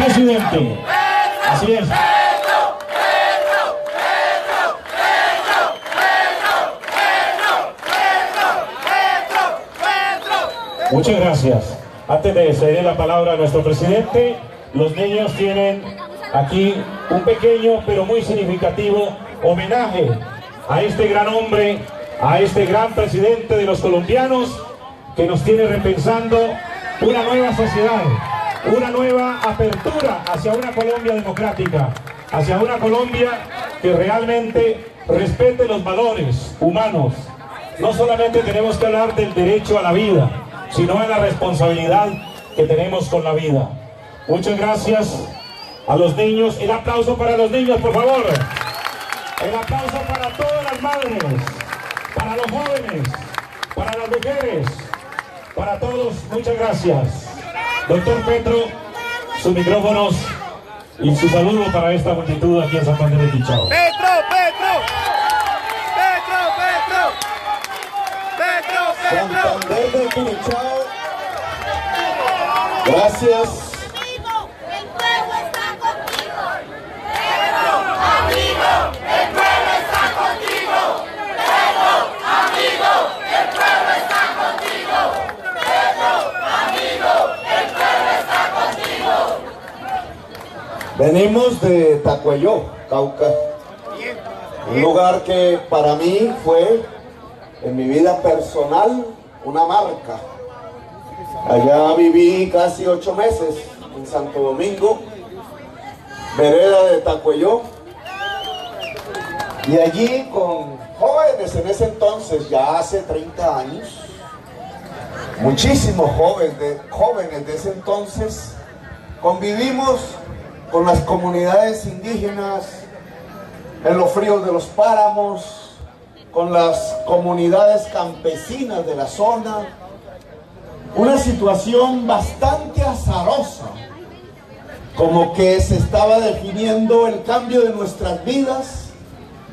presidente. Así es. Muchas gracias. Antes de ceder la palabra a nuestro presidente, los niños tienen aquí un pequeño pero muy significativo homenaje a este gran hombre, a este gran presidente de los colombianos, que nos tiene repensando una nueva sociedad, una nueva apertura hacia una Colombia democrática, hacia una Colombia que realmente respete los valores humanos. No solamente tenemos que hablar del derecho a la vida, sino de la responsabilidad que tenemos con la vida. Muchas gracias a los niños. El aplauso para los niños, por favor. El aplauso para todas las madres, para los jóvenes, para las mujeres, para todos. Muchas gracias. Doctor Petro, sus micrófonos y su saludo para esta multitud aquí en Santander de Quilichao. ¡Petro, Petro! ¡Petro, Petro! ¡Petro, Petro! Santander de Quilichao. Gracias. Venimos de Tacuayó, Cauca, un lugar que para mí fue, en mi vida personal, una marca. Allá viví casi 8 meses, en Santo Domingo, vereda de Tacuayó, y allí con jóvenes en ese entonces, ya hace 30 años, muchísimos jóvenes de ese entonces, convivimos con las comunidades indígenas en los fríos de los páramos, con las comunidades campesinas de la zona. Una situación bastante azarosa, como que se estaba definiendo el cambio de nuestras vidas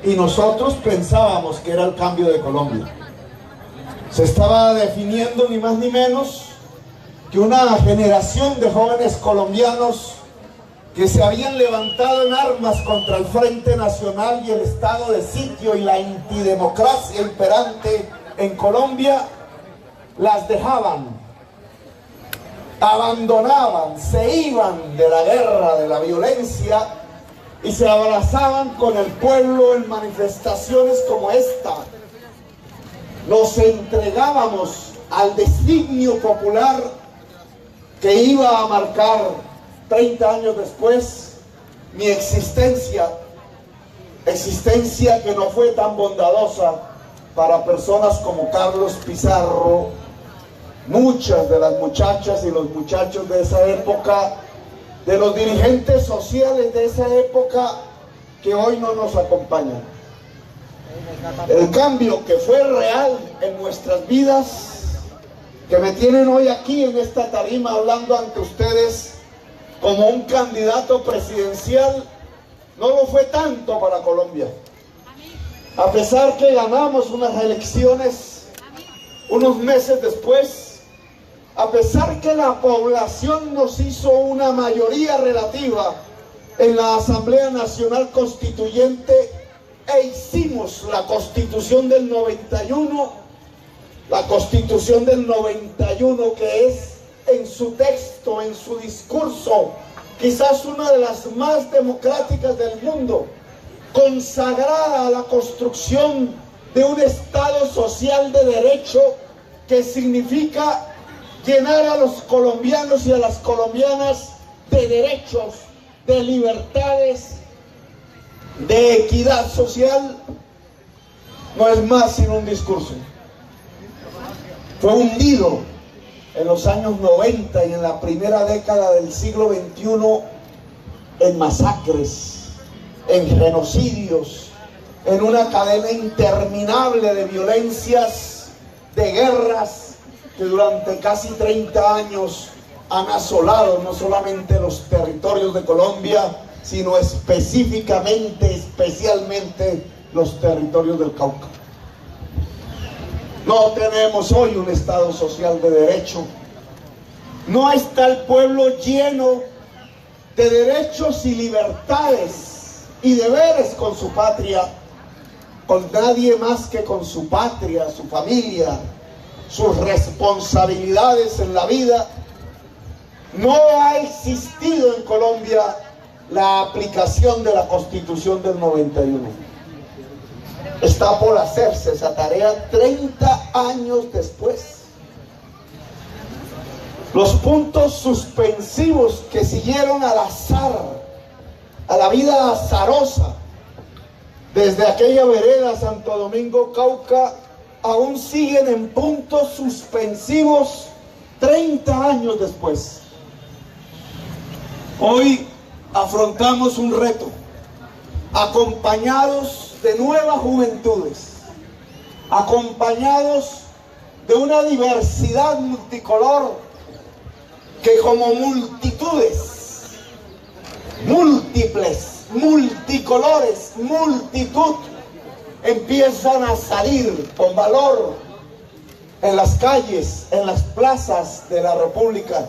y nosotros pensábamos que era el cambio de Colombia. Se estaba definiendo ni más ni menos que una generación de jóvenes colombianos que se habían levantado en armas contra el Frente Nacional y el estado de sitio y la antidemocracia imperante en Colombia, las dejaban, abandonaban, se iban de la guerra, de la violencia y se abrazaban con el pueblo en manifestaciones como esta. Nos entregábamos al designio popular que iba a marcar 30 años después mi existencia que no fue tan bondadosa para personas como Carlos Pizarro, muchas de las muchachas y los muchachos de esa época, de los dirigentes sociales de esa época que hoy no nos acompañan. El cambio que fue real en nuestras vidas, que me tienen hoy aquí en esta tarima hablando ante ustedes como un candidato presidencial, no lo fue tanto para Colombia. A pesar que ganamos unas elecciones unos meses después, a pesar que la población nos hizo una mayoría relativa en la Asamblea Nacional Constituyente e hicimos la Constitución del 91, la Constitución del 91 que es en su texto, en su discurso, quizás una de las más democráticas del mundo, consagrada a la construcción de un Estado social de derecho que significa llenar a los colombianos y a las colombianas de derechos, de libertades, de equidad social, no es más sino un discurso. Fue hundido en los años 90 y en la primera década del siglo XXI en masacres, en genocidios, en una cadena interminable de violencias, de guerras que durante casi 30 años han asolado no solamente los territorios de Colombia, sino especialmente los territorios del Cauca. No tenemos hoy un Estado social de derecho. No está el pueblo lleno de derechos y libertades y deberes con su patria, con nadie más que con su patria, su familia, sus responsabilidades en la vida. No ha existido en Colombia la aplicación de la Constitución del 91. Está por hacerse esa tarea 30 años después. Los puntos suspensivos que siguieron al azar, a la vida azarosa, desde aquella vereda Santo Domingo, Cauca, aún siguen en puntos suspensivos 30 años después. Hoy afrontamos un reto, acompañados de nuevas juventudes, acompañados de una diversidad multicolor que como multitudes, múltiples, multicolores, multitud, empiezan a salir con valor en las calles, en las plazas de la República.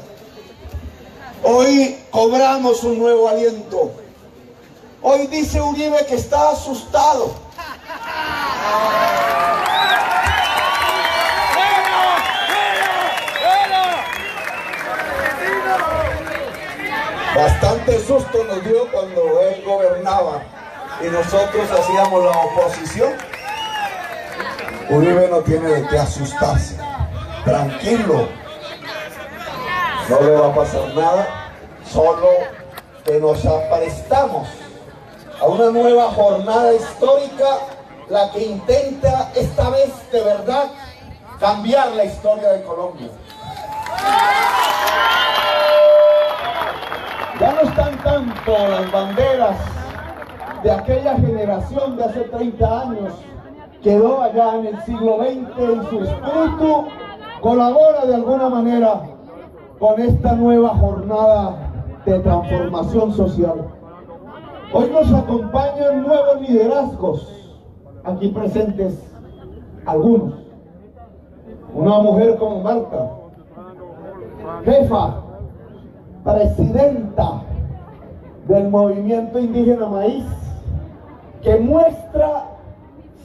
Hoy cobramos un nuevo aliento. Hoy dice Uribe que está asustado. Bastante susto nos dio cuando él gobernaba y nosotros hacíamos la oposición. Uribe no tiene de qué asustarse. Tranquilo. No le va a pasar nada, solo que nos aprestamos a una nueva jornada histórica, la que intenta esta vez de verdad cambiar la historia de Colombia. Ya no están tanto las banderas de aquella generación de hace 30 años, quedó allá en el siglo XX y su espíritu colabora de alguna manera con esta nueva jornada de transformación social. Hoy nos acompañan nuevos liderazgos, aquí presentes algunos. Una mujer como Marta, jefa, presidenta del movimiento indígena Maíz, que muestra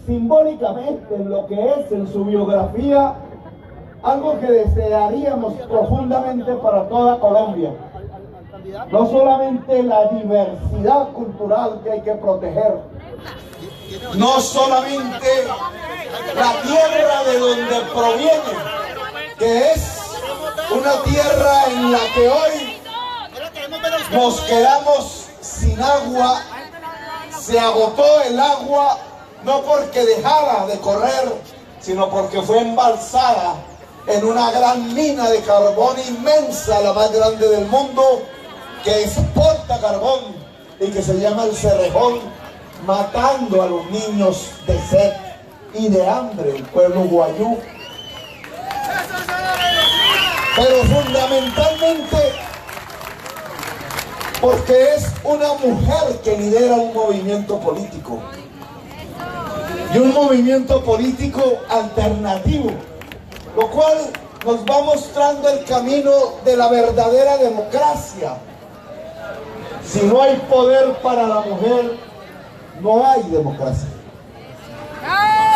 simbólicamente en lo que es en su biografía algo que desearíamos profundamente para toda Colombia. No solamente la diversidad cultural que hay que proteger, no solamente la tierra de donde proviene, que es una tierra en la que hoy nos quedamos sin agua, se agotó el agua, no porque dejara de correr, sino porque fue embalsada en una gran mina de carbón inmensa, la más grande del mundo, que exporta carbón y que se llama el Cerrejón, matando a los niños de sed y de hambre, el pueblo guayú. Pero fundamentalmente porque es una mujer que lidera un movimiento político, y un movimiento político alternativo, lo cual nos va mostrando el camino de la verdadera democracia. Si no hay poder para la mujer, no hay democracia.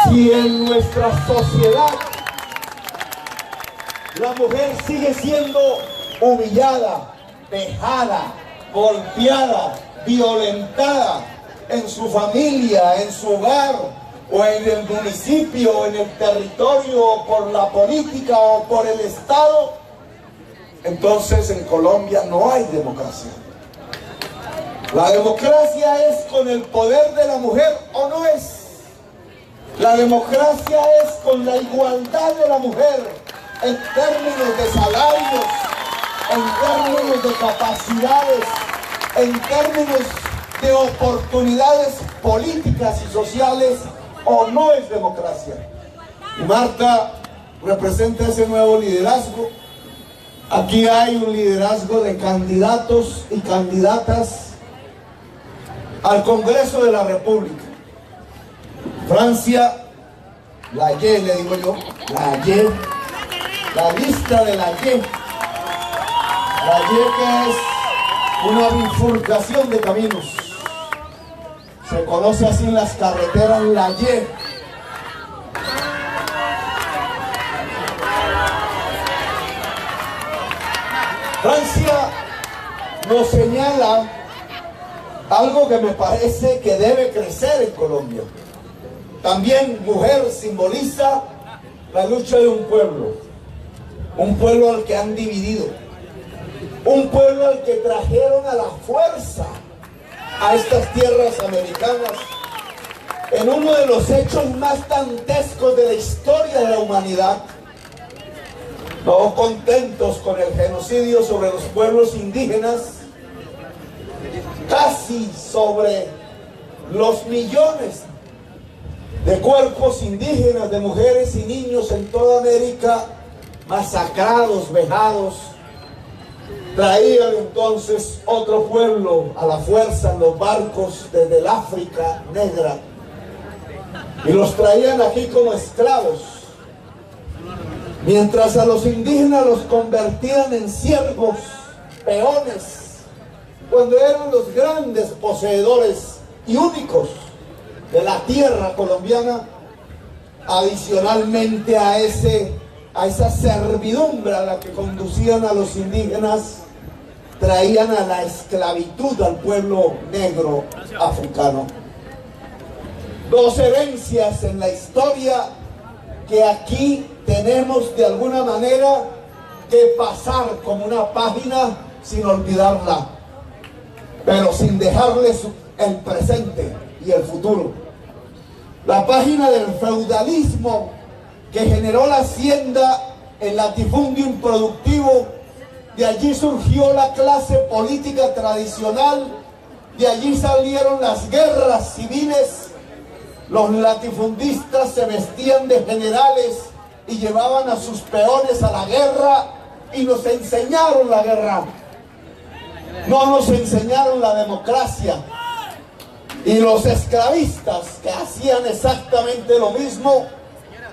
Si en nuestra sociedad la mujer sigue siendo humillada, vejada, golpeada, violentada en su familia, en su hogar, o en el municipio, o en el territorio, o por la política, o por el Estado, entonces en Colombia no hay democracia. La democracia es con el poder de la mujer o no es. La democracia es con la igualdad de la mujer en términos de salarios, en términos de capacidades, en términos de oportunidades políticas y sociales, o no es democracia. Y Marta representa ese nuevo liderazgo. Aquí hay un liderazgo de candidatos y candidatas al Congreso de la República. Francia, la Y, le digo yo, la Y, la lista de la Y. La Y que es una bifurcación de caminos. Se conoce así en las carreteras la Y. Francia nos señala algo que me parece que debe crecer en Colombia. También mujer simboliza la lucha de un pueblo al que han dividido, un pueblo al que trajeron a la fuerza a estas tierras americanas en uno de los hechos más dantescos de la historia de la humanidad. No contentos con el genocidio sobre los pueblos indígenas, casi sobre los millones de cuerpos indígenas, de mujeres y niños en toda América, masacrados, vejados, traían entonces otro pueblo a la fuerza en los barcos desde el África negra y los traían aquí como esclavos, mientras a los indígenas los convertían en siervos, peones, cuando eran los grandes poseedores y únicos de la tierra colombiana. Adicionalmente a esa servidumbre a la que conducían a los indígenas, traían a la esclavitud al pueblo negro africano. Dos herencias en la historia que aquí tenemos de alguna manera que pasar como una página sin olvidarla, pero sin dejarles el presente y el futuro. La página del feudalismo que generó la hacienda, el latifundio improductivo. De allí surgió la clase política tradicional, de allí salieron las guerras civiles. Los latifundistas se vestían de generales y llevaban a sus peones a la guerra y nos enseñaron la guerra. No nos enseñaron la democracia. Y los esclavistas que hacían exactamente lo mismo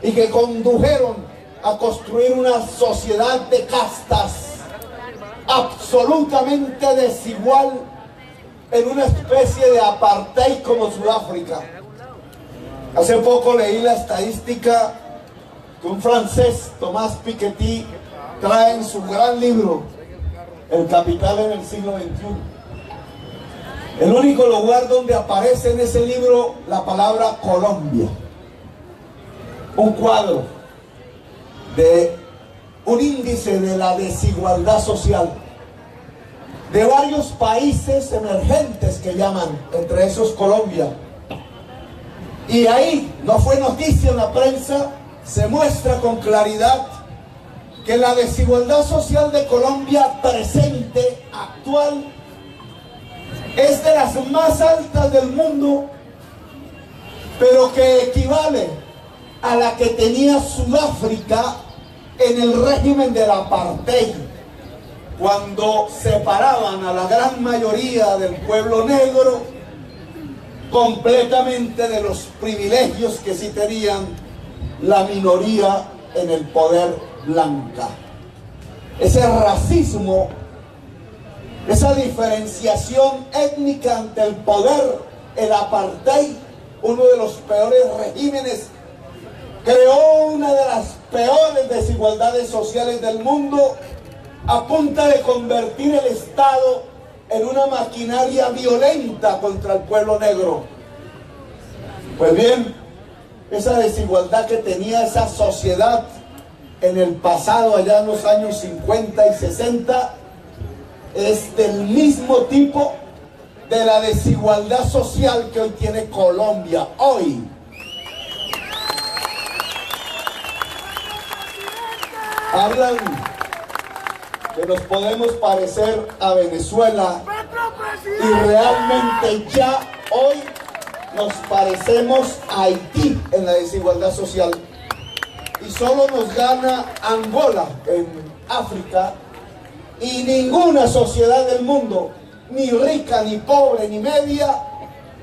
y que condujeron a construir una sociedad de castas absolutamente desigual en una especie de apartheid como Sudáfrica. Hace poco leí la estadística que un francés, Thomas Piketty, trae en su gran libro, El Capital en el siglo XXI. El único lugar donde aparece en ese libro la palabra Colombia. Un cuadro de un índice de la desigualdad social de varios países emergentes que llaman, entre esos Colombia. Y ahí, no fue noticia en la prensa, se muestra con claridad que la desigualdad social de Colombia presente, actual, es de las más altas del mundo, pero que equivale a la que tenía Sudáfrica en el régimen del apartheid, cuando separaban a la gran mayoría del pueblo negro completamente de los privilegios que sí tenían la minoría en el poder blanca. Ese racismo, esa diferenciación étnica ante el poder, el apartheid, uno de los peores regímenes, creó una de las peores desigualdades sociales del mundo a punta de convertir el Estado en una maquinaria violenta contra el pueblo negro. Pues bien, esa desigualdad que tenía esa sociedad en el pasado, allá en los años 50 y 60, es del mismo tipo de la desigualdad social que hoy tiene Colombia. Hoy hablan que nos podemos parecer a Venezuela y realmente ya hoy nos parecemos a Haití en la desigualdad social, y solo nos gana Angola en África, y ninguna sociedad del mundo, ni rica, ni pobre, ni media,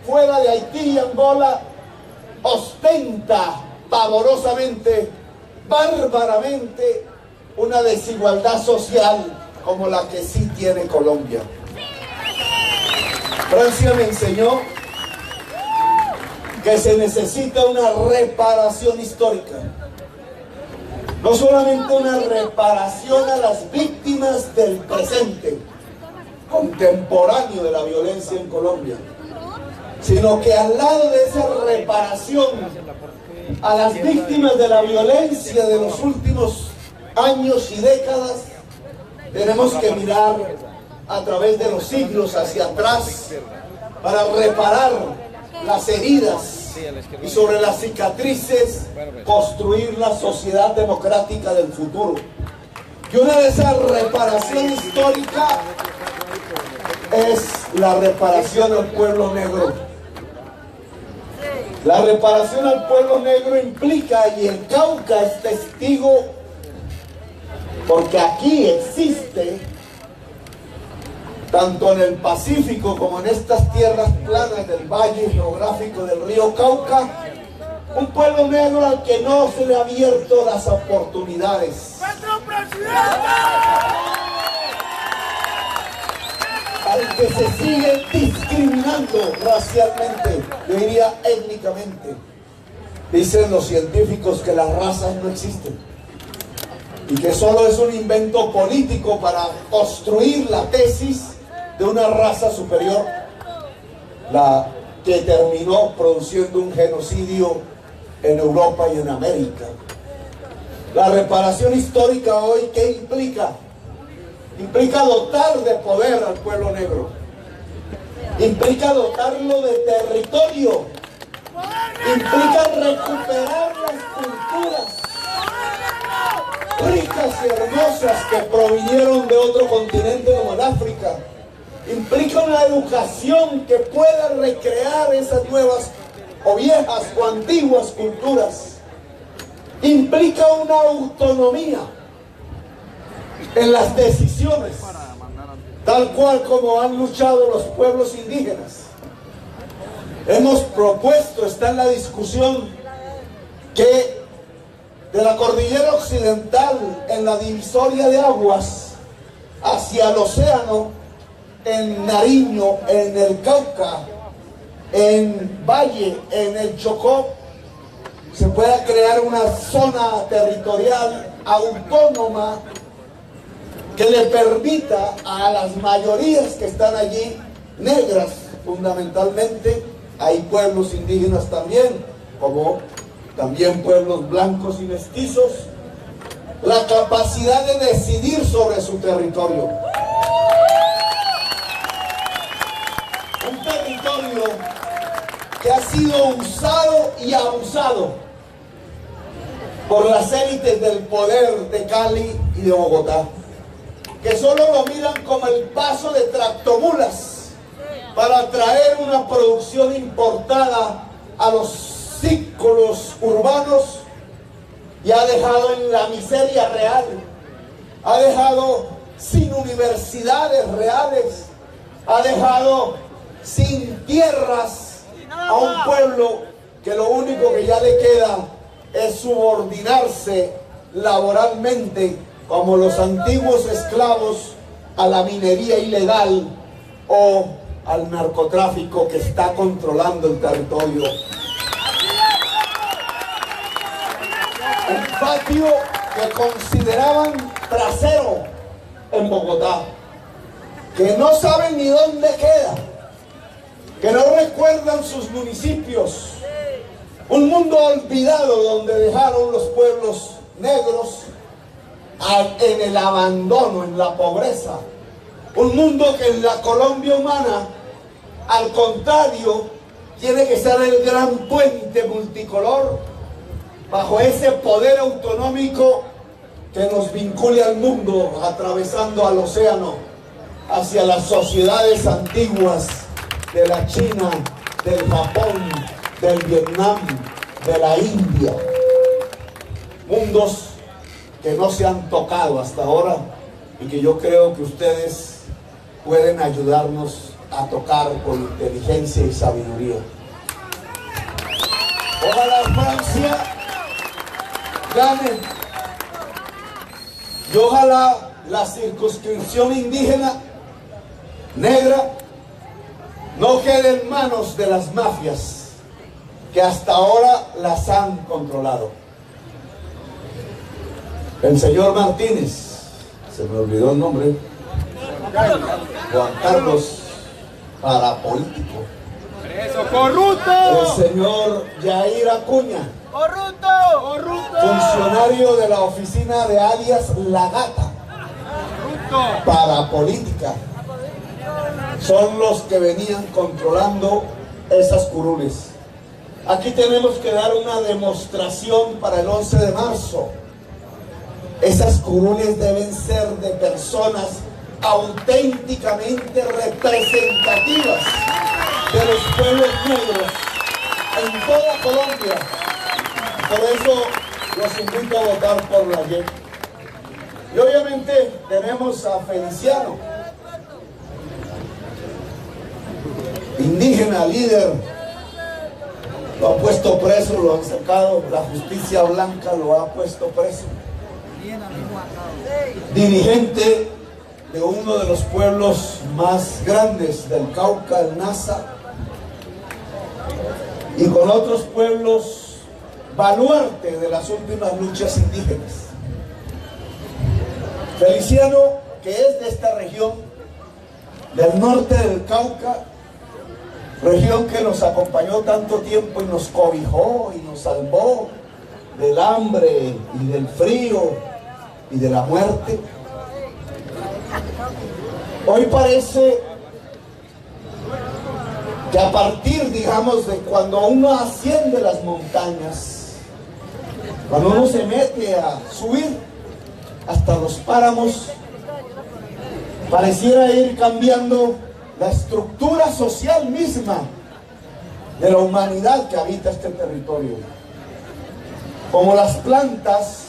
fuera de Haití y Angola, ostenta pavorosamente, bárbaramente, una desigualdad social como la que sí tiene Colombia. Francia me enseñó que se necesita una reparación histórica. No solamente una reparación a las víctimas del presente, contemporáneo de la violencia en Colombia, sino que al lado de esa reparación a las víctimas de la violencia de los últimos años y décadas, tenemos que mirar a través de los siglos hacia atrás para reparar las heridas y sobre las cicatrices construir la sociedad democrática del futuro. Y una de esas reparaciones históricas es la reparación al pueblo negro. La reparación al pueblo negro implica, y el Cauca es testigo, porque aquí existe, tanto en el Pacífico como en estas tierras planas del valle geográfico del río Cauca, un pueblo negro al que no se le ha abierto las oportunidades. Al que se sigue discriminando racialmente, yo diría étnicamente. Dicen los científicos que las razas no existen y que solo es un invento político para construir la tesis de una raza superior, la que terminó produciendo un genocidio en Europa y en América. La reparación histórica hoy, ¿qué implica? Implica dotar de poder al pueblo negro, implica dotarlo de territorio, implica recuperar las culturas ricas y hermosas que provinieron de otro continente como el África, implica una educación que pueda recrear esas nuevas o viejas o antiguas culturas, implica una autonomía en las decisiones, tal cual como han luchado los pueblos indígenas. Hemos propuesto, está en la discusión, que de la cordillera occidental, en la divisoria de aguas hacia el océano, en Nariño, en el Cauca, en Valle, en el Chocó, se pueda crear una zona territorial autónoma que le permita a las mayorías que están allí, negras fundamentalmente, hay pueblos indígenas también, como también pueblos blancos y mestizos, la capacidad de decidir sobre su territorio. Un territorio que ha sido usado y abusado por las élites del poder de Cali y de Bogotá, que solo lo miran como el paso de tractomulas para traer una producción importada a los círculos urbanos, y ha dejado en la miseria real, ha dejado sin universidades reales, ha dejado sin tierras a un pueblo que lo único que ya le queda es subordinarse laboralmente como los antiguos esclavos a la minería ilegal o al narcotráfico que está controlando el territorio. Un patio que consideraban trasero en Bogotá, que no saben ni dónde queda, que no recuerdan sus municipios, un mundo olvidado donde dejaron los pueblos negros en el abandono, en la pobreza, un mundo que en la Colombia humana, al contrario, tiene que ser el gran puente multicolor bajo ese poder autonómico que nos vincule al mundo, atravesando al océano hacia las sociedades antiguas de la China, del Japón, del Vietnam, de la India. Mundos que no se han tocado hasta ahora y que yo creo que ustedes pueden ayudarnos a tocar con inteligencia y sabiduría. Ojalá Francia gane y ojalá la circunscripción indígena negra no quede en manos de las mafias que hasta ahora las han controlado. El señor Martínez, se me olvidó el nombre, Juan Carlos, parapolítico. ¡Eso, corrupto! El señor Yair Acuña, ¡Corrupto! ¡Corrupto! funcionario de la oficina de alias La Gata, parapolítica. Son los que venían controlando esas curules. Aquí tenemos que dar una demostración para el 11 de marzo. Esas curules deben ser de personas auténticamente representativas de los pueblos negros en toda Colombia. Por eso los invito a votar por la YEP. Y obviamente tenemos a Feliciano, indígena, líder. Lo han puesto preso, lo han sacado, la justicia blanca lo ha puesto preso. Dirigente de uno de los pueblos más grandes del Cauca, el Nasa, y con otros pueblos baluarte de las últimas luchas indígenas. Feliciano, que es de esta región, del norte del Cauca, región que nos acompañó tanto tiempo y nos cobijó y nos salvó del hambre y del frío y de la muerte. Hoy parece que a partir, digamos, de cuando uno asciende las montañas, cuando uno se mete a subir hasta los páramos, pareciera ir cambiando la estructura social misma de la humanidad que habita este territorio. Como las plantas,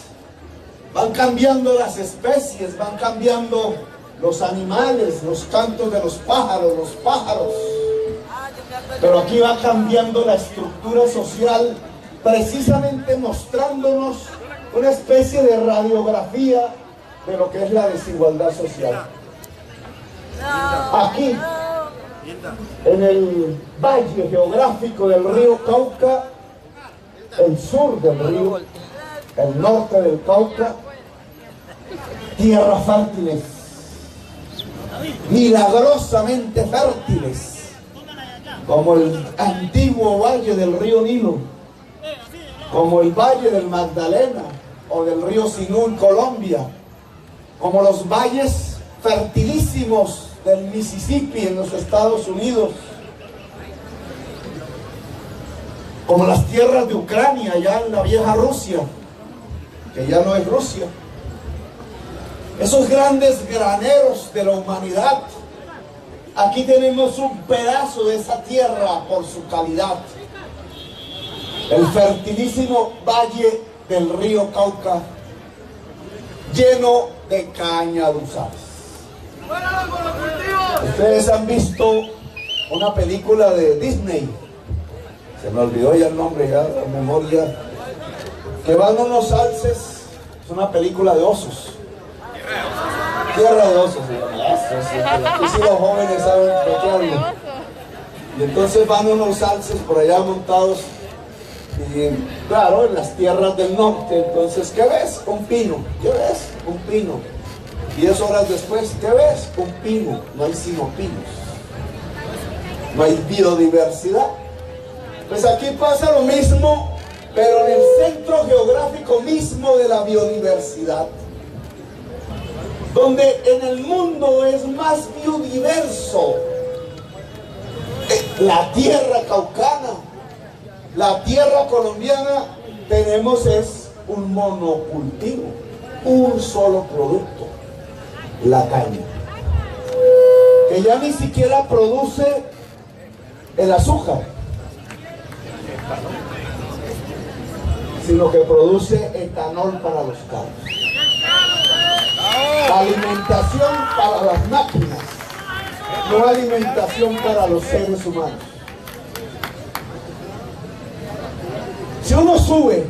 van cambiando las especies, van cambiando los animales, los cantos de los pájaros, pero aquí va cambiando la estructura social, precisamente mostrándonos una especie de radiografía de lo que es la desigualdad social. Aquí, en el valle geográfico del río Cauca, el sur del río, el norte del Cauca, tierras fértiles, milagrosamente fértiles, como el antiguo valle del río Nilo, como el valle del Magdalena o del río Sinú en Colombia, como los valles fertilísimos del Mississippi en los Estados Unidos, como las tierras de Ucrania, allá en la vieja Rusia, que ya no es Rusia. Esos grandes graneros de la humanidad, aquí tenemos un pedazo de esa tierra por su calidad. El fertilísimo valle del río Cauca, lleno de cañaduzales. Ustedes han visto una película de Disney, se me olvidó ya el nombre, ya la memoria, que van unos alces, es una película de osos. Tierra de osos, y si los jóvenes saben de qué hablo. Y entonces van unos alces por allá montados, y claro, en las tierras del norte. Entonces, ¿qué ves? Un pino. ¿Qué ves? Un pino. 10 horas después, ¿qué ves? Un pino. No hay sino pinos. No hay biodiversidad. Pues aquí pasa lo mismo, pero en el centro geográfico mismo de la biodiversidad, donde en el mundo es más biodiverso, la tierra caucana, la tierra colombiana, tenemos es un monocultivo, un solo producto, la caña, que ya ni siquiera produce el azúcar, sino que produce etanol para los carros. Alimentación para las máquinas, no alimentación para los seres humanos. Si uno sube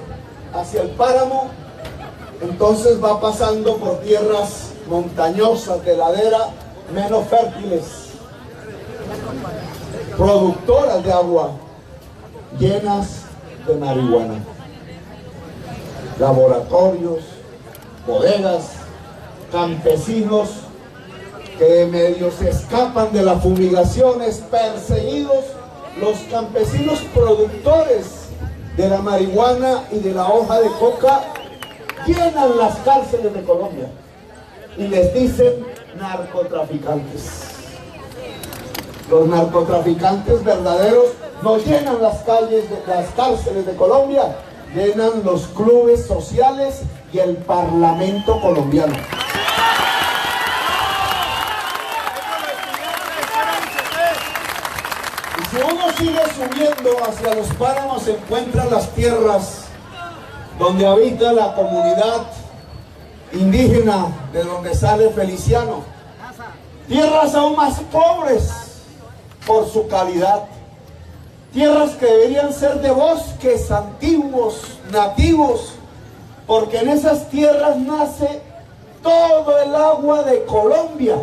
hacia el páramo, entonces va pasando por tierras montañosas de ladera menos fértiles. productoras de agua llenas de marihuana. Laboratorios, bodegas, campesinos que medio se escapan de las fumigaciones, perseguidos, los campesinos productores de la marihuana y de la hoja de coca llenan las cárceles de Colombia y les dicen narcotraficantes. Los narcotraficantes verdaderos no llenan las calles, las cárceles de Colombia, llenan los clubes sociales y el Parlamento colombiano. Y si uno sigue subiendo hacia los páramos, se encuentran las tierras donde habita la comunidad indígena de donde sale Feliciano. Tierras aún más pobres por su calidad. Tierras que deberían ser de bosques antiguos, nativos, porque en esas tierras nace todo el agua de Colombia.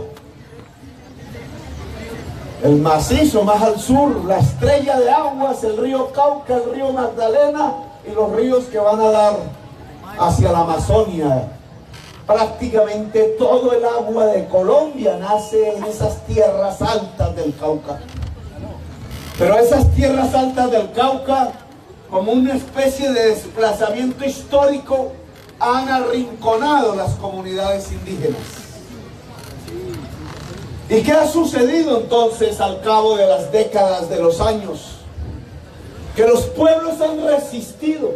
El macizo más al sur, la estrella de aguas, el río Cauca, el río Magdalena y los ríos que van a dar hacia la Amazonia. Prácticamente todo el agua de Colombia nace en esas tierras altas del Cauca. Pero esas tierras altas del Cauca, como una especie de desplazamiento histórico, han arrinconado las comunidades indígenas. ¿Y qué ha sucedido entonces al cabo de las décadas, de los años? Que los pueblos han resistido,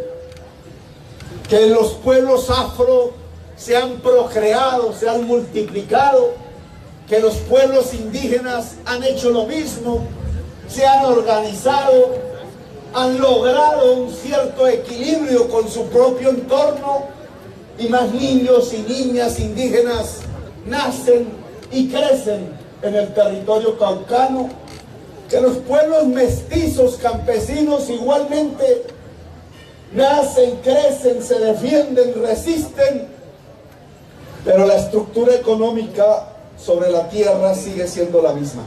que los pueblos afro se han procreado, se han multiplicado, que los pueblos indígenas han hecho lo mismo, se han organizado, han logrado un cierto equilibrio con su propio entorno y más niños y niñas indígenas nacen y crecen en el territorio caucano, que los pueblos mestizos campesinos igualmente nacen, crecen, se defienden, resisten, pero la estructura económica sobre la tierra sigue siendo la misma.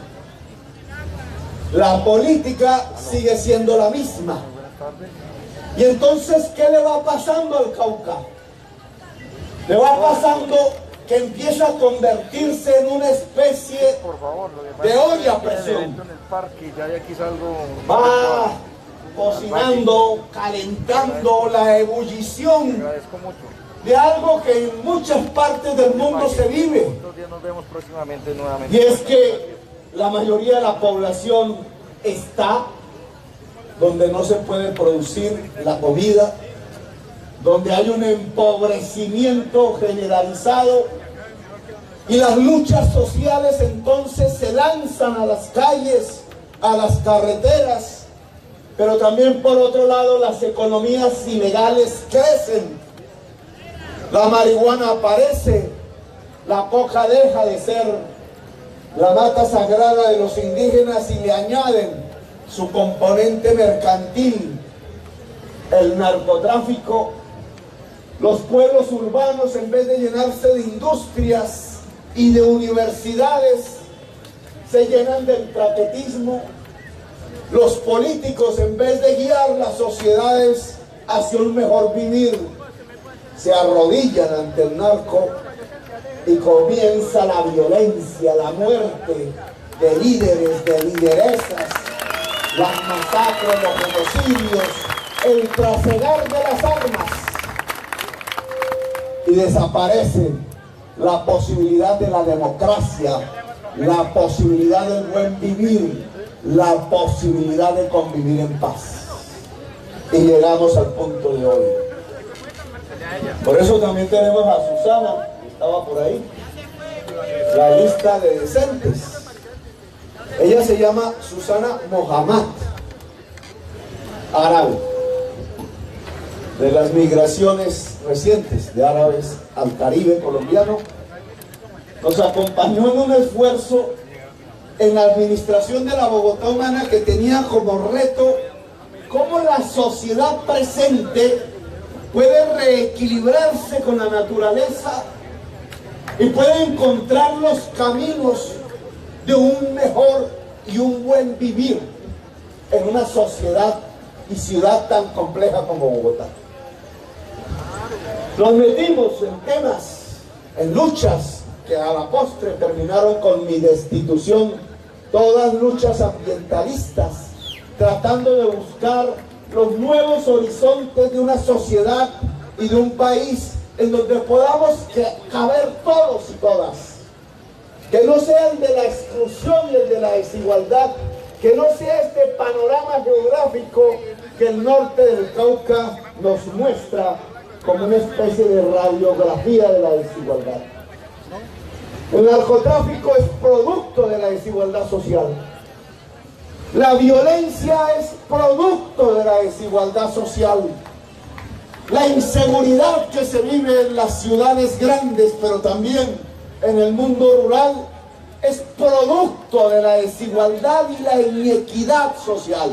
La política sigue siendo la misma. Y entonces, ¿qué le va pasando al Cauca? Le va pasando que empieza a convertirse en una especie de olla a presión. Va cocinando, calentando la ebullición de algo que en muchas partes del mundo se vive. Y es que la mayoría de la población está donde no se puede producir la comida, donde hay un empobrecimiento generalizado, y las luchas sociales entonces se lanzan a las calles, a las carreteras, pero también por otro lado las economías ilegales crecen. La marihuana aparece, la coca deja de ser la mata sagrada de los indígenas y le añaden su componente mercantil, el narcotráfico. Los pueblos urbanos, en vez de llenarse de industrias y de universidades, se llenan del traquetismo. Los políticos, en vez de guiar las sociedades hacia un mejor vivir, se arrodillan ante el narco y comienza la violencia, la muerte de líderes, de lideresas, las masacres, los genocidios, el trasegar de las armas. Y desaparece la posibilidad de la democracia, la posibilidad del buen vivir, la posibilidad de convivir en paz. Y llegamos al punto de hoy. Por eso también tenemos a Susana, que estaba por ahí, la lista de decentes. Ella se llama Susana Mohammad, árabe, de las migraciones recientes de árabes al Caribe colombiano. Nos acompañó en un esfuerzo en la administración de la Bogotá Humana que tenía como reto cómo la sociedad presente puede reequilibrarse con la naturaleza y puede encontrar los caminos de un mejor y un buen vivir en una sociedad y ciudad tan compleja como Bogotá. Nos metimos en temas, en luchas que a la postre terminaron con mi destitución, todas luchas ambientalistas, tratando de buscar los nuevos horizontes de una sociedad y de un país en donde podamos caber todos y todas. Que no sea el de la exclusión y el de la desigualdad, que no sea este panorama geográfico que el norte del Cauca nos muestra como una especie de radiografía de la desigualdad. El narcotráfico es producto de la desigualdad social. La violencia es producto de la desigualdad social. La inseguridad que se vive en las ciudades grandes, pero también en el mundo rural, es producto de la desigualdad y la inequidad social.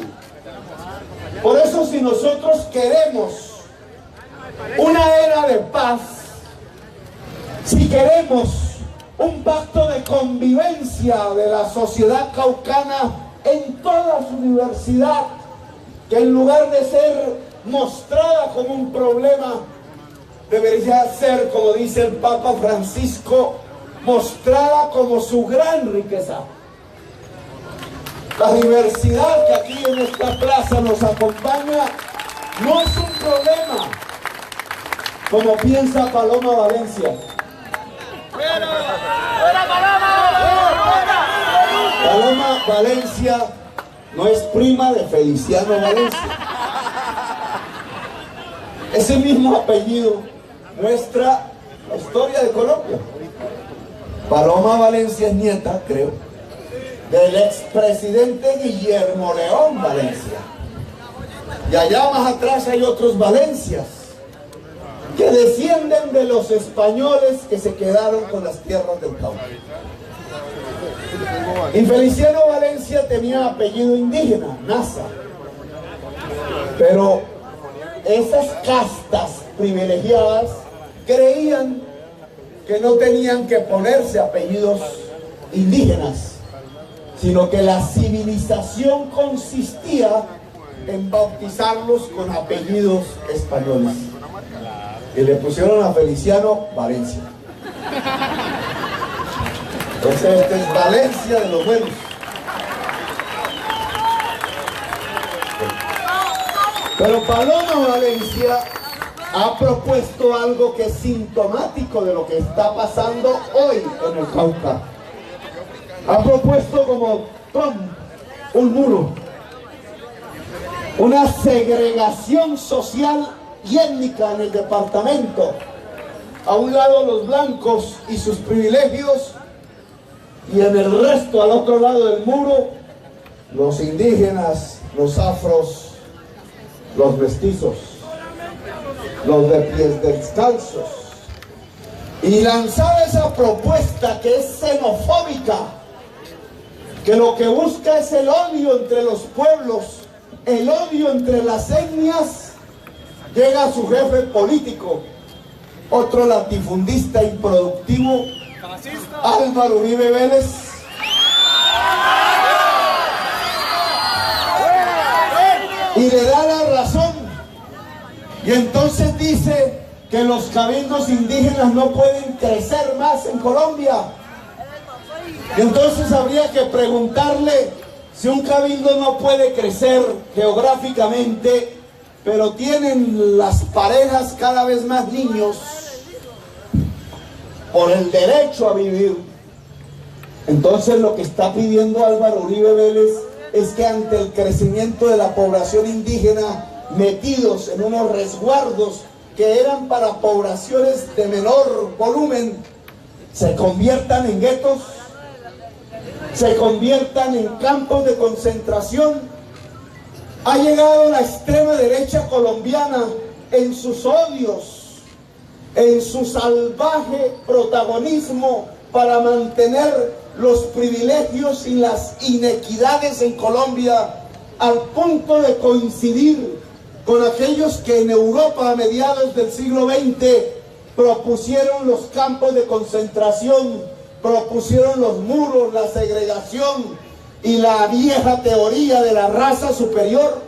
Por eso, si nosotros queremos una era de paz, si queremos un pacto de convivencia de la sociedad caucana en toda su diversidad, que en lugar de ser mostrada como un problema, debería ser, como dice el Papa Francisco, mostrada como su gran riqueza. La diversidad que aquí en esta plaza nos acompaña no es un problema, como piensa Paloma Valencia. Paloma Valencia no es prima de Feliciano Valencia. Ese mismo apellido muestra la historia de Colombia. Paloma Valencia es nieta, creo, del expresidente Guillermo León Valencia. Y allá más atrás hay otros Valencias que descienden de los españoles que se quedaron con las tierras del Cauca. Y Feliciano Valencia tenía apellido indígena, Nasa. Pero esas castas privilegiadas creían que no tenían que ponerse apellidos indígenas, sino que la civilización consistía en bautizarlos con apellidos españoles. Y le pusieron a Feliciano Valencia. Entonces este es Valencia de los buenos. Pero Paloma Valencia ha propuesto algo que es sintomático de lo que está pasando hoy en el Cauca. Ha propuesto como Trump un muro, una segregación social y étnica en el departamento. A un lado los blancos y sus privilegios, y en el resto, al otro lado del muro, los indígenas, los afros, los mestizos, los de pies descalzos. Y lanzada esa propuesta que es xenofóbica, que lo que busca es el odio entre los pueblos, el odio entre las etnias, llega su jefe político, otro latifundista improductivo, Álvaro Uribe Vélez, y le da la razón. Y entonces dice que los cabildos indígenas no pueden crecer más en Colombia. Y entonces habría que preguntarle si un cabildo no puede crecer geográficamente, pero tienen las parejas cada vez más niños por el derecho a vivir. Entonces lo que está pidiendo Álvaro Uribe Vélez es que ante el crecimiento de la población indígena, metidos en unos resguardos que eran para poblaciones de menor volumen, se conviertan en guetos, se conviertan en campos de concentración. Ha llegado la extrema derecha colombiana en sus odios, en su salvaje protagonismo para mantener los privilegios y las inequidades en Colombia, al punto de coincidir con aquellos que en Europa a mediados del siglo XX propusieron los campos de concentración, propusieron los muros, la segregación, y la vieja teoría de la raza superior.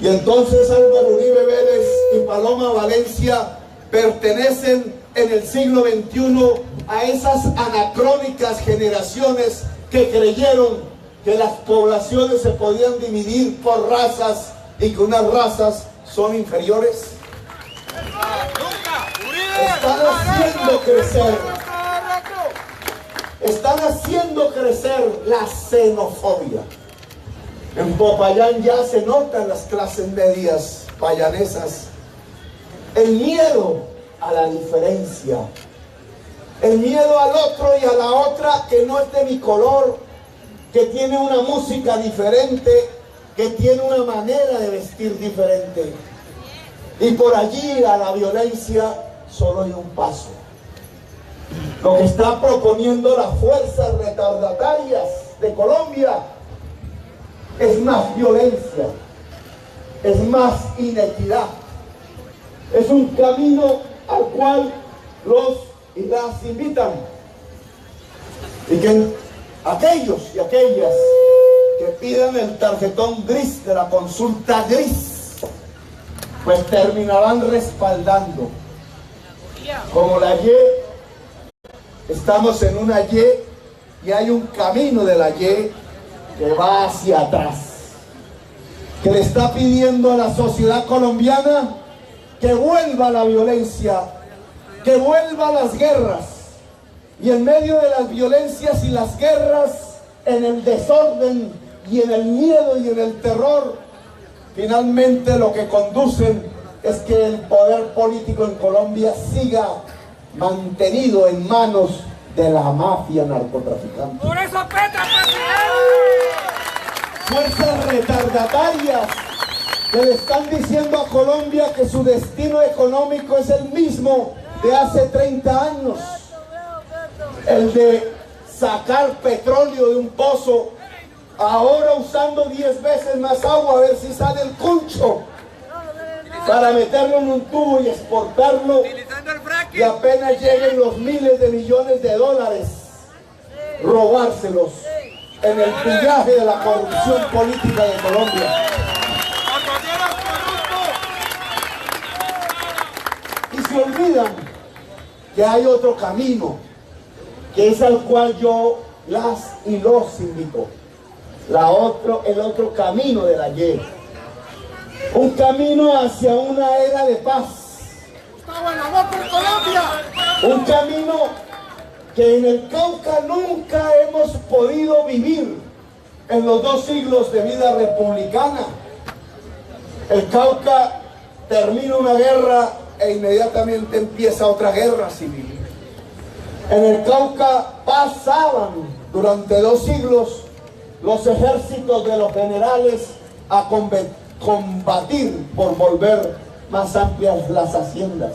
Y entonces Álvaro Uribe Vélez y Paloma Valencia pertenecen en el siglo XXI a esas anacrónicas generaciones que creyeron que las poblaciones se podían dividir por razas y que unas razas son inferiores. Están haciendo crecer la xenofobia. En Popayán ya se notan las clases medias payanesas. El miedo a la diferencia, el miedo al otro y a la otra que no es de mi color, que tiene una música diferente, que tiene una manera de vestir diferente. Y por allí a la violencia solo hay un paso. Lo que está proponiendo las fuerzas retardatarias de Colombia es más violencia, es más inequidad. Es un camino al cual los y las invitan. Y que aquellos y aquellas que pidan el tarjetón gris de la consulta gris, pues terminarán respaldando. Como la Y, estamos en una Y y hay un camino de la Y que va hacia atrás, que le está pidiendo a la sociedad colombiana que vuelva la violencia, que vuelva las guerras. Y en medio de las violencias y las guerras, en el desorden y en el miedo y en el terror, finalmente lo que conducen es que el poder político en Colombia siga mantenido en manos de la mafia narcotraficante. ¡Por eso Petro, Fuerzas retardatarias que le están diciendo a Colombia que su destino económico es el mismo de hace 30 años. El de sacar petróleo de un pozo, ahora usando 10 veces más agua a ver si sale el cuncho, para meterlo en un tubo y exportarlo, y apenas lleguen los miles de millones de dólares, robárselos en el pillaje de la corrupción política de Colombia. Y se olvidan que hay otro camino, que es al cual yo las y los invito. El otro camino de la Y. Un camino hacia una era de paz. Un camino que en el Cauca nunca hemos podido vivir en los 2 siglos de vida republicana. El Cauca termina una guerra e inmediatamente empieza otra guerra civil. En el Cauca pasaban durante 2 siglos los ejércitos de los generales a combatir por volver más amplias las haciendas.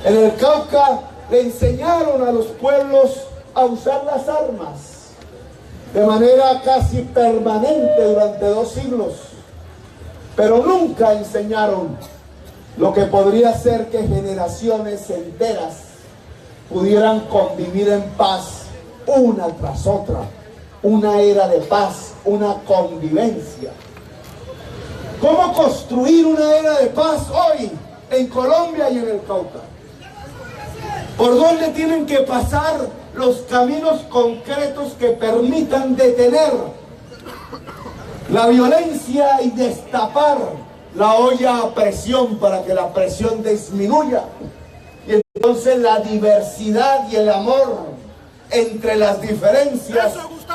En el Cauca le enseñaron a los pueblos a usar las armas de manera casi permanente durante 2 siglos, pero nunca enseñaron lo que podría ser que generaciones enteras pudieran convivir en paz una tras otra, una era de paz, una convivencia. ¿Cómo construir una era de paz hoy en Colombia y en el Cauca? ¿Por dónde tienen que pasar los caminos concretos que permitan detener la violencia y destapar la olla a presión para que la presión disminuya? Y entonces la diversidad y el amor entre las diferencias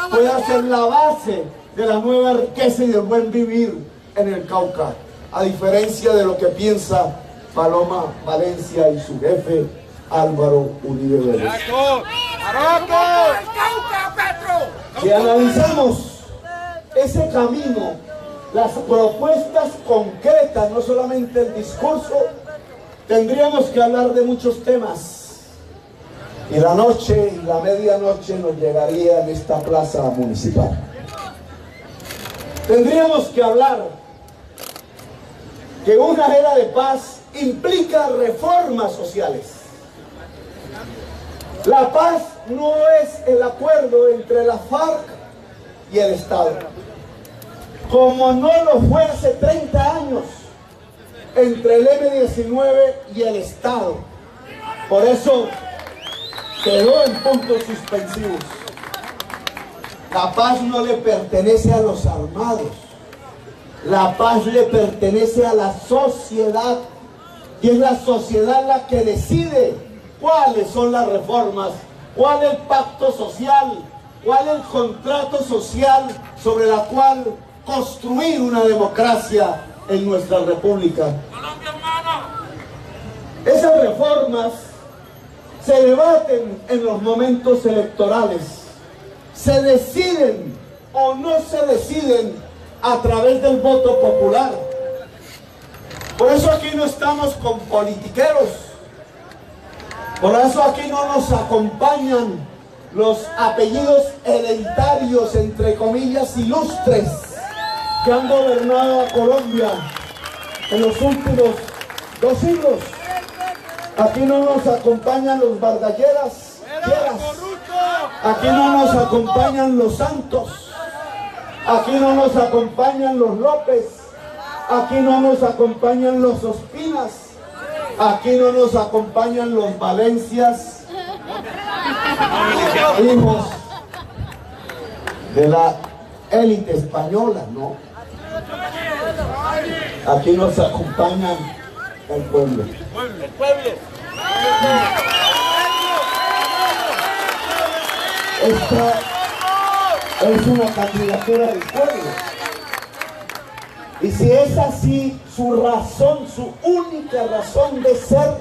pueda ser la base de la nueva riqueza y del buen vivir en el Cauca, a diferencia de lo que piensa Paloma Valencia y su jefe Álvaro Uribe Vélez. Si analizamos ese camino, las propuestas concretas, no solamente el discurso, tendríamos que hablar de muchos temas. Y la noche y la medianoche nos llegaría en esta plaza municipal. Tendríamos que hablar que una era de paz implica reformas sociales. La paz no es el acuerdo entre la FARC y el Estado, como no lo fue hace 30 años entre el M-19 y el Estado. Por eso quedó en puntos suspensivos. La paz no le pertenece a los armados, la paz le pertenece a la sociedad, y es la sociedad la que decide cuáles son las reformas, cuál es el pacto social, cuál es el contrato social sobre la cual construir una democracia en nuestra república. Esas reformas se debaten en los momentos electorales, se deciden o no se deciden a través del voto popular. Por eso aquí no estamos con politiqueros, por eso aquí no nos acompañan los apellidos hereditarios, entre comillas, ilustres, que han gobernado a Colombia en los últimos 2 siglos. Aquí no nos acompañan los Vargalleras, aquí no nos acompañan los Santos, aquí no nos acompañan los López, aquí no nos acompañan los Ospinas, aquí no nos acompañan los Valencias, hijos de la élite española, ¿no? Aquí nos acompañan el pueblo. Esta es una candidatura del pueblo. Y si es así, su razón, su única razón de ser,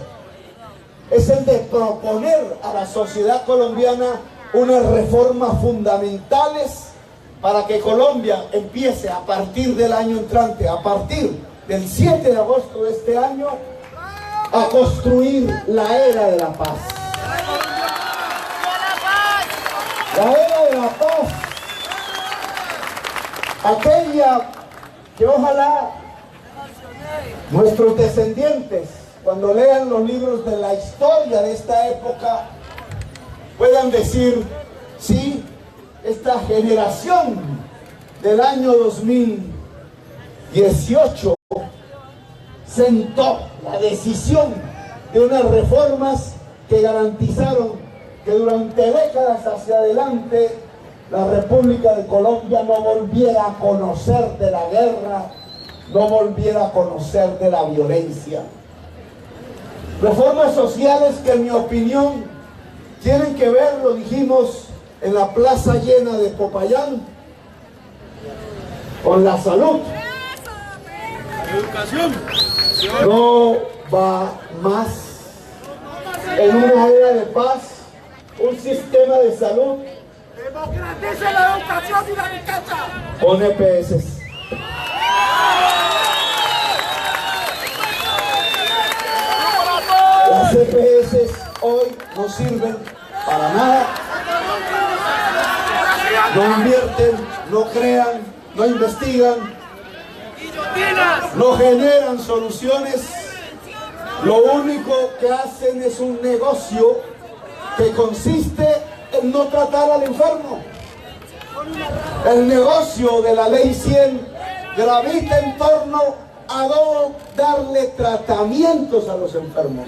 es el de proponer a la sociedad colombiana unas reformas fundamentales para que Colombia empiece a partir del año entrante, a partir del 7 de agosto de este año, a construir la era de la paz. La era de la paz, aquella que ojalá nuestros descendientes, cuando lean los libros de la historia de esta época, puedan decir, sí, esta generación del año 2018 sentó la decisión de unas reformas que garantizaron que durante décadas hacia adelante la República de Colombia no volviera a conocer de la guerra, no volviera a conocer de la violencia. Reformas sociales que, en mi opinión, tienen que ver, lo dijimos en la plaza llena de Popayán, con la salud. Educación. No va más en una era de paz un sistema de salud Democratice la educación y la riqueza. con EPS. Las EPS hoy no sirven para nada, no invierten, no crean, no investigan, no generan soluciones. Lo único que hacen es un negocio que consiste en no tratar al enfermo. El negocio de la ley 100 gravita en torno a no darle tratamientos a los enfermos.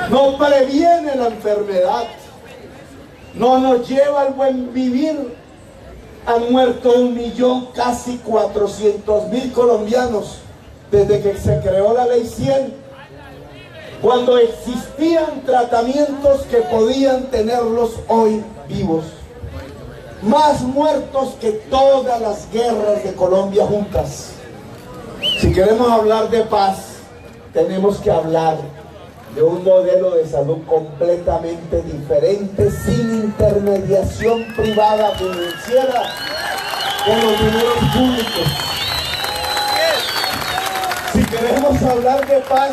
No previene la enfermedad, no nos lleva al buen vivir. Han muerto 1.000.000, casi 400.000 colombianos desde que se creó la ley 100, cuando existían tratamientos que podían tenerlos hoy vivos. Más muertos que todas las guerras de Colombia juntas. Si queremos hablar de paz, tenemos que hablar de un modelo de salud completamente diferente, sin intermediación privada financiera con los dineros públicos. Si queremos hablar de paz,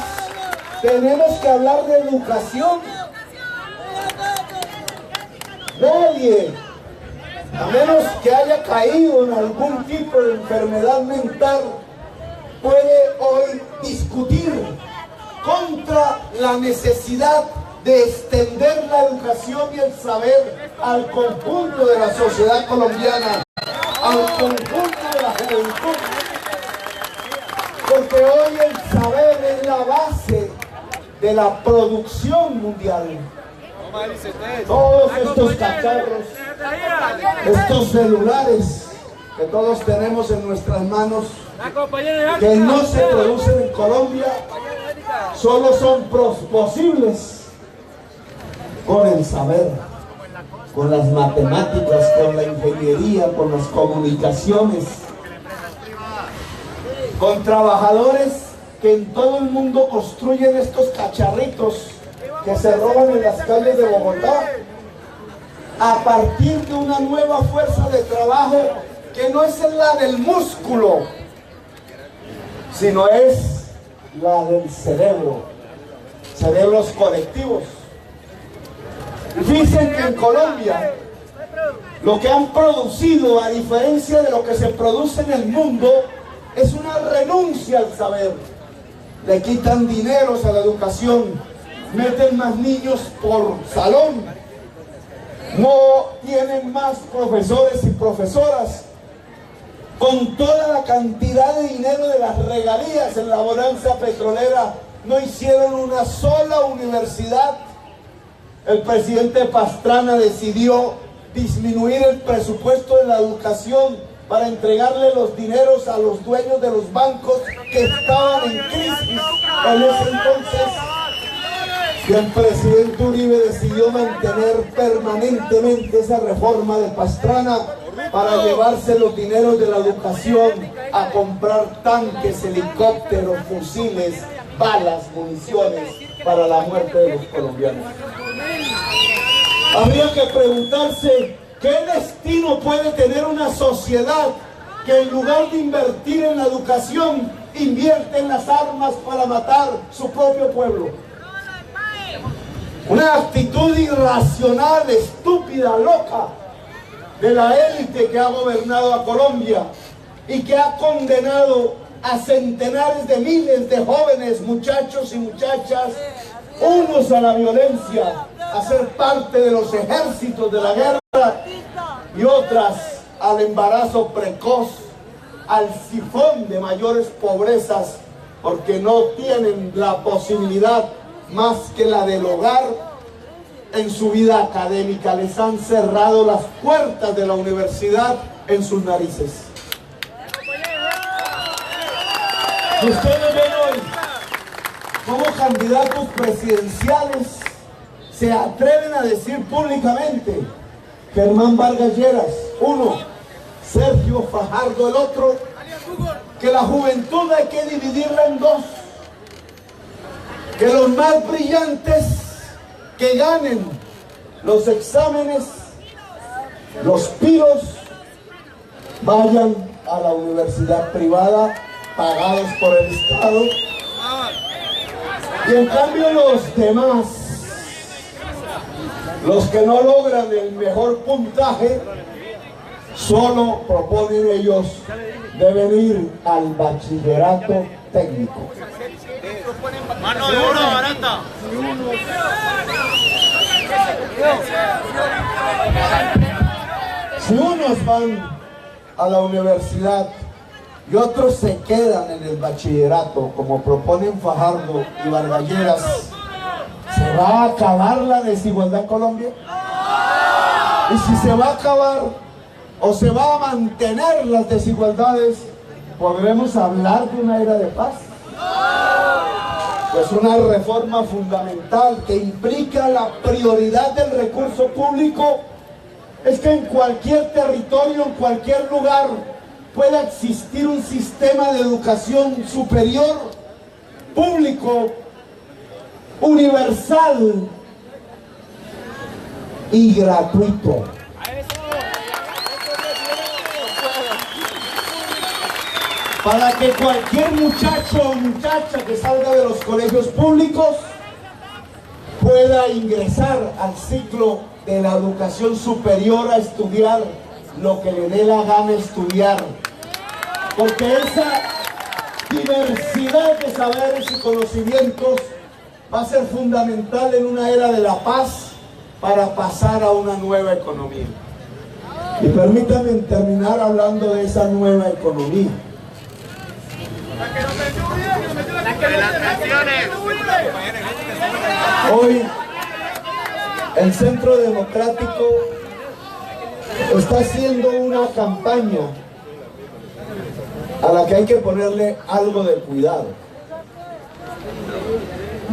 tenemos que hablar de educación. Nadie, a menos que haya caído en algún tipo de enfermedad mental, puede hoy discutir contra la necesidad de extender la educación y el saber al conjunto de la sociedad colombiana, al conjunto de la juventud. Porque hoy el saber es la base de la producción mundial. Todos estos cacharros, estos celulares que todos tenemos en nuestras manos, que no se producen en Colombia, solo son posibles con el saber, con las matemáticas, con la ingeniería, con las comunicaciones, con trabajadores que en todo el mundo construyen estos cacharritos que se roban en las calles de Bogotá, a partir de una nueva fuerza de trabajo que no es la del músculo, sino es la del cerebro, cerebros colectivos. Dicen que en Colombia lo que han producido, a diferencia de lo que se produce en el mundo, es una renuncia al saber. Le quitan dineros a la educación, meten más niños por salón, no tienen más profesores y profesoras. Con toda la cantidad de dinero de las regalías en la bonanza petrolera, no hicieron una sola universidad. El presidente Pastrana decidió disminuir el presupuesto de la educación para entregarle los dineros a los dueños de los bancos que estaban en crisis en ese entonces. Y el presidente Uribe decidió mantener permanentemente esa reforma de Pastrana para llevarse los dineros de la educación a comprar tanques, helicópteros, fusiles, balas, municiones para la muerte de los colombianos. Habría que preguntarse qué destino puede tener una sociedad que en lugar de invertir en la educación, invierte en las armas para matar su propio pueblo. Una actitud irracional, estúpida, loca de la élite que ha gobernado a Colombia y que ha condenado a centenares de miles de jóvenes, muchachos y muchachas, unos a la violencia, a ser parte de los ejércitos de la guerra, y otras al embarazo precoz, al sifón de mayores pobrezas, porque no tienen la posibilidad más que la del hogar en su vida académica. Les han cerrado las puertas de la universidad en sus narices. Ustedes ven hoy cómo candidatos presidenciales se atreven a decir públicamente: Germán Vargas Lleras, uno; Sergio Fajardo, el otro; que la juventud hay que dividirla en dos, que los más brillantes que ganen los exámenes, los piros, vayan a la universidad privada pagados por el Estado, y en cambio los demás, los que no logran el mejor puntaje, solo proponen ellos deben ir al bachillerato técnico. Mano de oro barata. Si unos van a la universidad y otros se quedan en el bachillerato, como proponen Fajardo y Vargas Lleras, ¿se va a acabar la desigualdad en Colombia? Y si se va a acabar o se va a mantener las desigualdades, ¿podremos hablar de una era de paz? Pues una reforma fundamental que implica la prioridad del recurso público es que en cualquier territorio, en cualquier lugar, pueda existir un sistema de educación superior, público, universal y gratuito. Para que cualquier muchacho o muchacha que salga de los colegios públicos pueda ingresar al ciclo de la educación superior a estudiar lo que le dé la gana estudiar. Porque esa diversidad de saberes y conocimientos va a ser fundamental en una era de la paz para pasar a una nueva economía. Y permítanme terminar hablando de esa nueva economía. Hoy el Centro Democrático está haciendo una campaña a la que hay que ponerle algo de cuidado.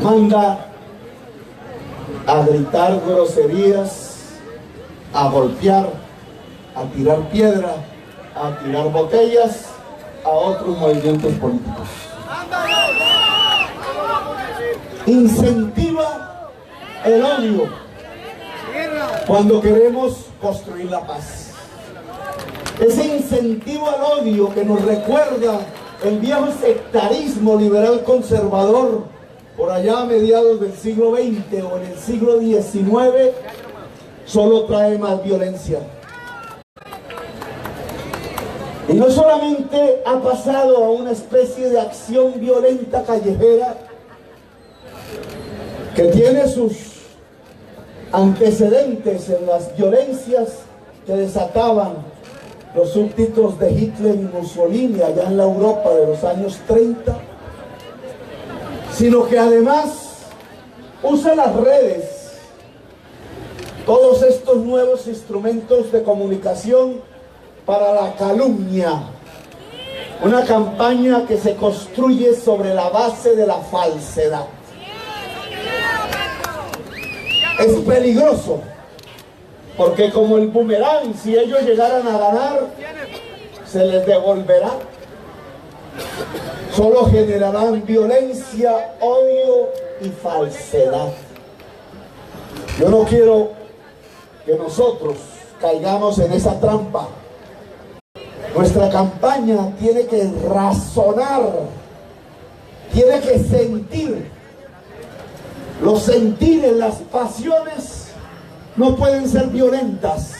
Manda a gritar groserías, a golpear, a tirar piedra, a tirar botellas a otros movimientos políticos. Incentiva el odio cuando queremos construir la paz. Ese incentivo al odio que nos recuerda el viejo sectarismo liberal conservador por allá a mediados del siglo XX o en el siglo XIX solo trae más violencia. Y no solamente ha pasado a una especie de acción violenta callejera que tiene sus antecedentes en las violencias que desataban los súbditos de Hitler y Mussolini allá en la Europa de los años 30, sino que además usa las redes, todos estos nuevos instrumentos de comunicación para la calumnia, una campaña que se construye sobre la base de la falsedad. Es peligroso, porque como el boomerang, si ellos llegaran a ganar, se les devolverá. Solo generarán violencia, odio y falsedad. Yo no quiero que nosotros caigamos en esa trampa. Nuestra campaña tiene que razonar, tiene que sentir. Los sentires, las pasiones no pueden ser violentas,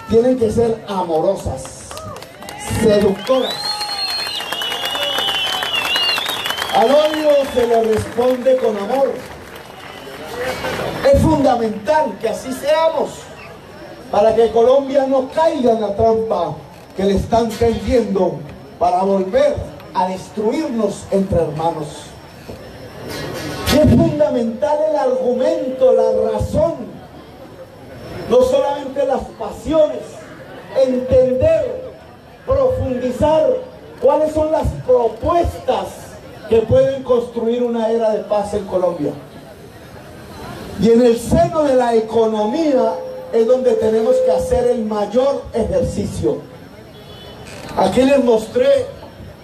tienen que ser amorosas, seductoras. Al odio se le responde con amor. Es fundamental que así seamos para que Colombia no caiga en la trampa que le están tendiendo para volver a destruirnos entre hermanos. Y es fundamental el argumento, la razón, no solamente las pasiones, entender, profundizar cuáles son las propuestas que pueden construir una era de paz en Colombia. Y en el seno de la economía es donde tenemos que hacer el mayor ejercicio. Aquí les mostré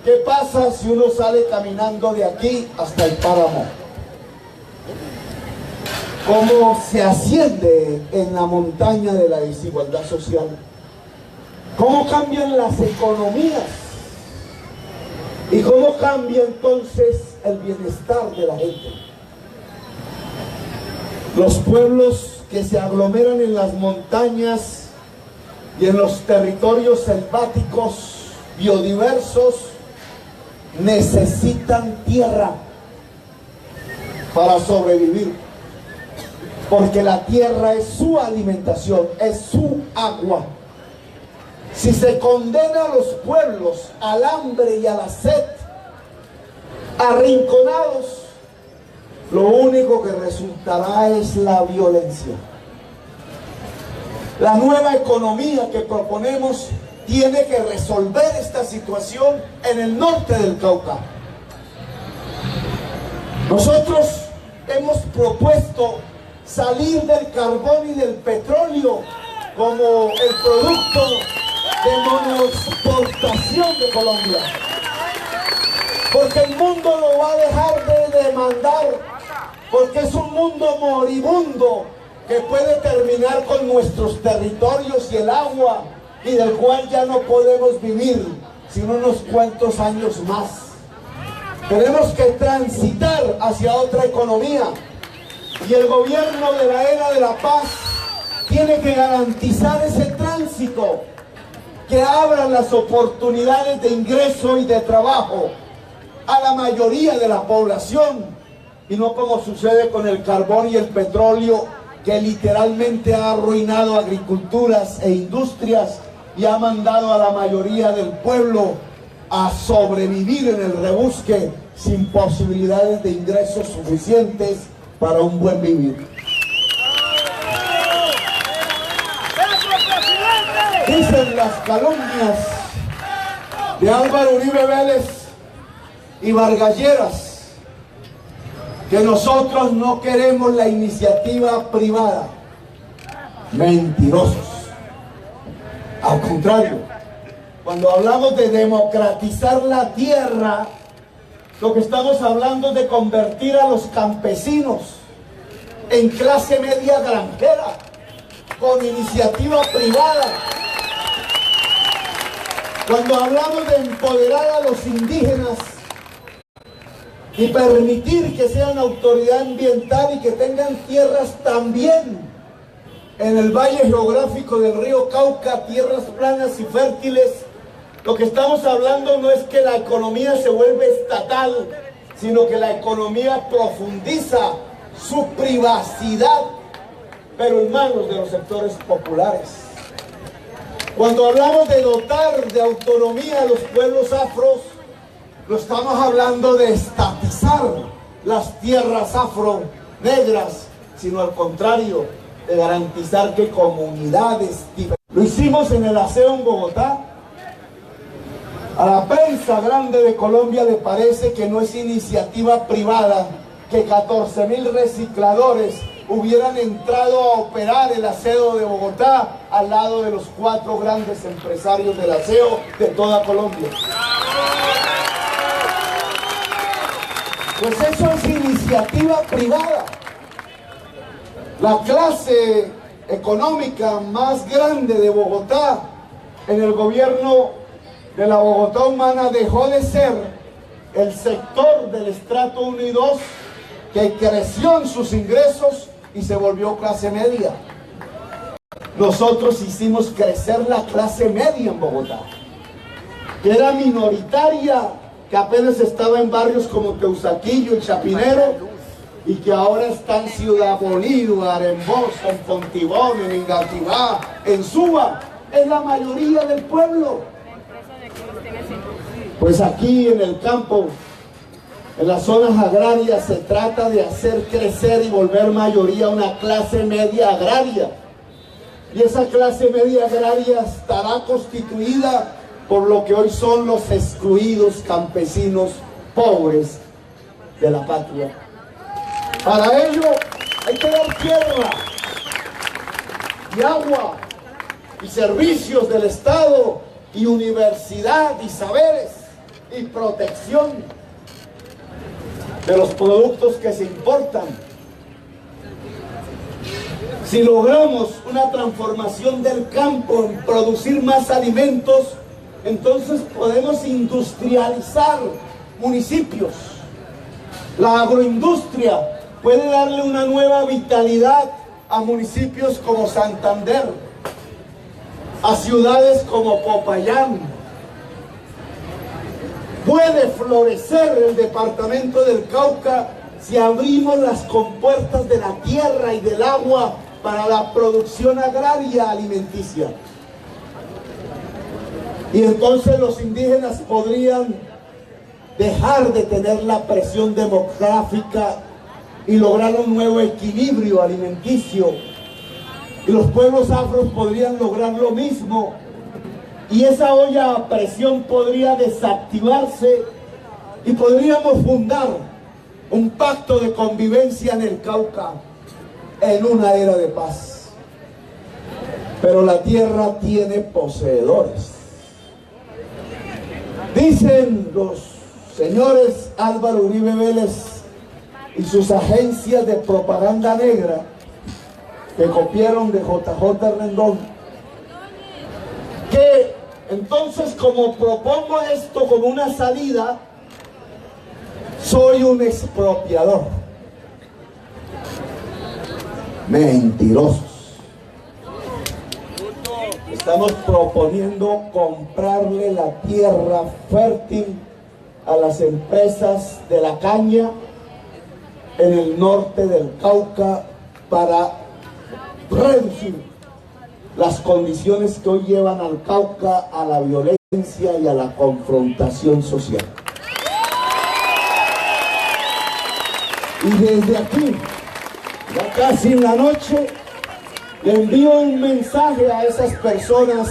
qué pasa si uno sale caminando de aquí hasta el páramo. Cómo se asciende en la montaña de la desigualdad social. Cómo cambian las economías. Y cómo cambia entonces el bienestar de la gente. Los pueblos que se aglomeran en las montañas y en los territorios selváticos biodiversos necesitan tierra para sobrevivir, porque la tierra es su alimentación, es su agua. Si se condena a los pueblos al hambre y a la sed, arrinconados, lo único que resultará es la violencia. La nueva economía que proponemos tiene que resolver esta situación en el norte del Cauca. Nosotros hemos propuesto salir del carbón y del petróleo como el producto de monoexportación de Colombia, porque el mundo lo va a dejar de demandar, porque es un mundo moribundo que puede terminar con nuestros territorios y el agua, y del cual ya no podemos vivir sino unos cuantos años más. Tenemos que transitar hacia otra economía, y el gobierno de la era de la paz tiene que garantizar ese tránsito, que abran las oportunidades de ingreso y de trabajo a la mayoría de la población, y no como sucede con el carbón y el petróleo, que literalmente ha arruinado agriculturas e industrias y ha mandado a la mayoría del pueblo a sobrevivir en el rebusque sin posibilidades de ingresos suficientes para un buen vivir. Dicen las calumnias de Álvaro Uribe Vélez y Vargas Lleras que nosotros no queremos la iniciativa privada. Mentirosos. Al contrario, cuando hablamos de democratizar la tierra, lo que estamos hablando es de convertir a los campesinos en clase media granjera, con iniciativa privada. Cuando hablamos de empoderar a los indígenas y permitir que sean autoridad ambiental y que tengan tierras también en el valle geográfico del río Cauca, tierras planas y fértiles, lo que estamos hablando no es que la economía se vuelve estatal, sino que la economía profundiza su privacidad, pero en manos de los sectores populares. Cuando hablamos de dotar de autonomía a los pueblos afros, no estamos hablando de estatizar las tierras afro negras, sino al contrario, de garantizar que comunidades... Lo hicimos en el aseo en Bogotá. A la prensa grande de Colombia le parece que no es iniciativa privada que 14.000 recicladores hubieran entrado a operar el aseo de Bogotá al lado de los 4 grandes empresarios del aseo de toda Colombia. Pues eso es iniciativa privada. La clase económica más grande de Bogotá en el gobierno de la Bogotá humana dejó de ser el sector del estrato 1 y 2 que creció en sus ingresos y se volvió clase media. Nosotros hicimos crecer la clase media en Bogotá, que era minoritaria, que apenas estaba en barrios como Teusaquillo y Chapinero, y que ahora está en Ciudad Bolívar, en Bosa, en Fontibón, en Engativá, en Suba. Es la mayoría del pueblo. Pues aquí en el campo, en las zonas agrarias, se trata de hacer crecer y volver mayoría una clase media agraria. Y esa clase media agraria estará constituida por lo que hoy son los excluidos campesinos pobres de la patria. Para ello hay que dar tierra y agua y servicios del Estado y universidad y saberes y protección de los productos que se importan. Si logramos una transformación del campo en producir más alimentos, entonces podemos industrializar municipios. La agroindustria puede darle una nueva vitalidad a municipios como Santander, a ciudades como Popayán. Puede florecer el departamento del Cauca si abrimos las compuertas de la tierra y del agua para la producción agraria alimenticia. Y entonces los indígenas podrían dejar de tener la presión demográfica y lograr un nuevo equilibrio alimenticio. Y los pueblos afros podrían lograr lo mismo. Y esa olla a presión podría desactivarse y podríamos fundar un pacto de convivencia en el Cauca en una era de paz. Pero la tierra tiene poseedores. Dicen los señores Álvaro Uribe Vélez y sus agencias de propaganda negra que copiaron de JJ Rendón, que entonces, como propongo esto como una salida, soy un expropiador. Mentirosos. Estamos proponiendo comprarle la tierra fértil a las empresas de la caña en el norte del Cauca para reducir las condiciones que hoy llevan al Cauca a la violencia y a la confrontación social. Y desde aquí, ya casi en la noche, le envío un mensaje a esas personas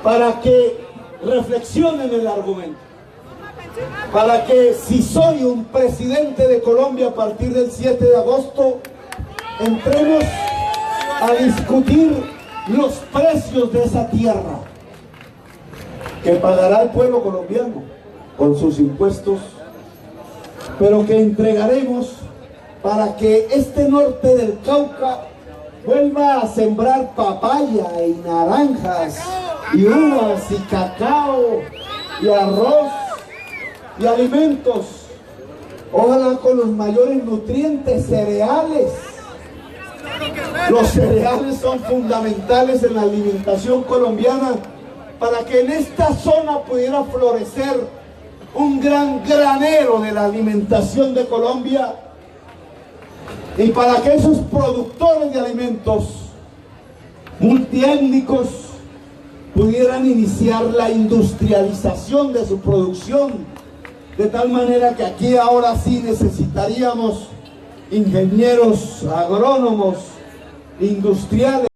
para que reflexionen el argumento, para que si soy un presidente de Colombia a partir del 7 de agosto, entremos a discutir los precios de esa tierra que pagará el pueblo colombiano con sus impuestos, pero que entregaremos para que este norte del Cauca vuelva a sembrar papaya y naranjas y uvas y cacao y arroz y alimentos, ojalá con los mayores nutrientes, cereales. Los cereales son fundamentales en la alimentación colombiana para que en esta zona pudiera florecer un gran granero de la alimentación de Colombia y para que esos productores de alimentos multiétnicos pudieran iniciar la industrialización de su producción, de tal manera que aquí ahora sí necesitaríamos ingenieros, agrónomos, industriales.